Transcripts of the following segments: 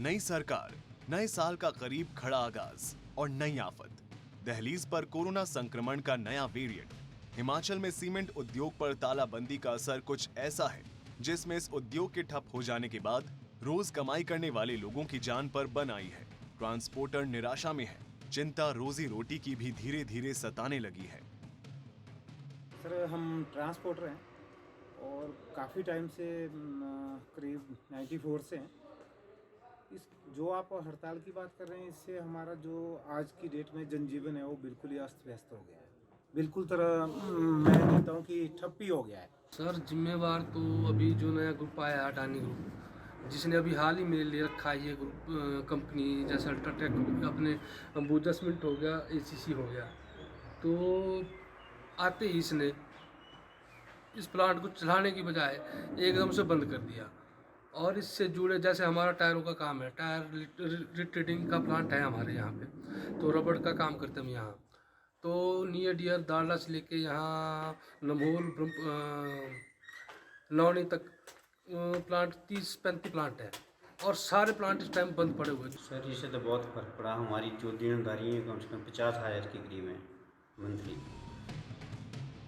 नई सरकार, नए साल का करीब खड़ा आगाज और नई आफत। दहलीज पर कोरोना संक्रमण का नया वेरिएंट। हिमाचल में सीमेंट उद्योग पर तालाबंदी का असर कुछ ऐसा है जिसमें इस उद्योग के ठप हो जाने के बाद रोज कमाई करने वाले लोगों की जान पर बन आई है। ट्रांसपोर्टर निराशा में है, चिंता रोजी रोटी की भी धीरे धीरे सताने लगी है। सर हम ट्रांसपोर्टर हैं और काफ़ी टाइम से करीब 94 से हैं। इस जो आप हड़ताल की बात कर रहे हैं, इससे हमारा जो आज की डेट में जनजीवन है वो बिल्कुल ही अस्त व्यस्त हो गया है। बिल्कुल तरह मैं कहता हूँ कि ठप ही हो गया है। सर जिम्मेवार तो अभी जो नया ग्रुप आया है अडानी ग्रुप, जिसने अभी हाल ही में ले रखा है ये ग्रुप कंपनी, जैसे अल्ट्राटेक अपने अंबुजा सीमेंट हो गया, एसीसी हो गया, तो आते ही इसने इस प्लांट को चलाने की बजाय एकदम से बंद कर दिया। और इससे जुड़े जैसे हमारा टायरों का काम है, टायर रिट्रेडिंग का प्लांट है हमारे यहाँ पे, तो रबड़ का काम करते हैं हम यहाँ। तो नियर डियर दारला से लेके यहाँ नमोल नौनी तक प्लांट 30-35 प्लांट है और सारे प्लांट इस टाइम बंद पड़े हुए हैं। सर इससे तो बहुत फर्क पड़ा। हमारी जो देनदारी है कम से कम 50,000 के करीब है मंथली।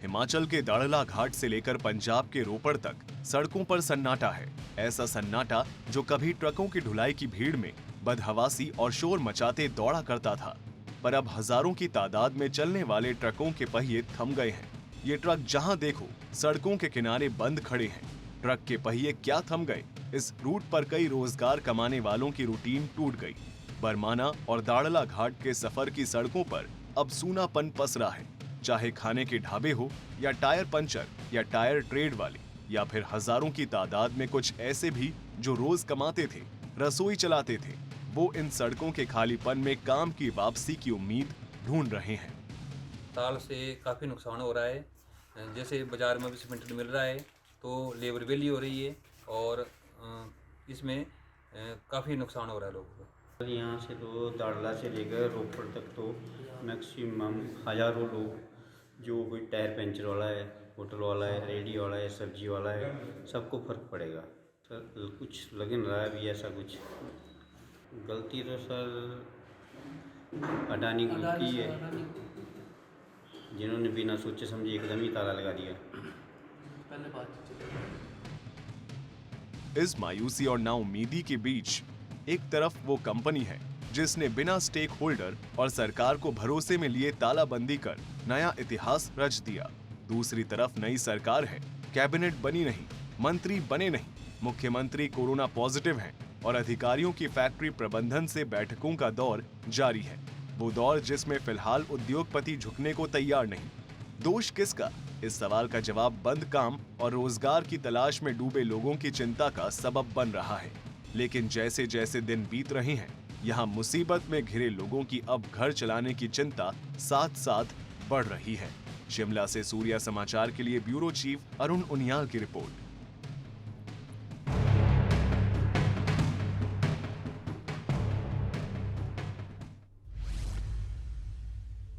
हिमाचल के दाड़ला घाट से लेकर पंजाब के रोपड़ तक सड़कों पर सन्नाटा है। ऐसा सन्नाटा जो कभी ट्रकों की ढुलाई की भीड़ में बदहवासी और शोर मचाते दौड़ा करता था, पर अब हजारों की तादाद में चलने वाले ट्रकों के पहिए थम गए हैं। ये ट्रक जहां देखो सड़कों के किनारे बंद खड़े हैं। ट्रक के पहिए क्या थम गए? इस रूट पर कई रोजगार कमाने वालों की रूटीन टूट गई। बरमाना और दाड़ला घाट के सफर की सड़कों पर अब सूनापन पसरा है। चाहे खाने के ढाबे हो या टायर पंचर या टायर ट्रेड वाले या फिर हजारों की तादाद में कुछ ऐसे भी जो रोज कमाते थे, रसोई चलाते थे, वो इन सड़कों के खालीपन में काम की वापसी की उम्मीद ढूंढ रहे हैं। ताल से काफ़ी नुकसान हो रहा है। जैसे बाज़ार में भी सीमेंट मिल रहा है तो लेबर वैली हो रही है और इसमें काफ़ी नुकसान हो रहा है लोगों को। यहाँ से तो दाड़ला से लेकर रोपड़ तक तो मैक्सिमम हज़ारों लोग, जो कोई टायर पंचर वाला है, होटल वाला है, रेडी वाला है, सब्जी वाला है, सबको फ़र्क पड़ेगा। सर कुछ लग नहीं रहा है अभी ऐसा कुछ। गलती तो सर अडानी ग्रुप की है, जिन्होंने बिना सोचे समझे एकदम ही ताला लगा दिया। इस मायूसी और नाउम्मीदी के बीच एक तरफ वो कंपनी है जिसने बिना स्टेक होल्डर और सरकार को भरोसे में लिए तालाबंदी कर नया इतिहास रच दिया। दूसरी तरफ नई सरकार है, कैबिनेट बनी नहीं, मंत्री बने नहीं, मुख्यमंत्री कोरोना पॉजिटिव हैं और अधिकारियों की फैक्ट्री प्रबंधन से बैठकों का दौर जारी है। वो दौर जिसमें फिलहाल उद्योगपति झुकने को तैयार नहीं। दोष किसका? इस सवाल का जवाब बंद काम और रोजगार की तलाश में डूबे लोगों की चिंता का सबब बन रहा है। लेकिन जैसे जैसे दिन बीत रहे हैं, यहाँ मुसीबत में घिरे लोगों की अब घर चलाने की चिंता साथ साथ बढ़ रही है। शिमला से सूर्या समाचार के लिए ब्यूरो चीफ अरुण उनियाल की रिपोर्ट।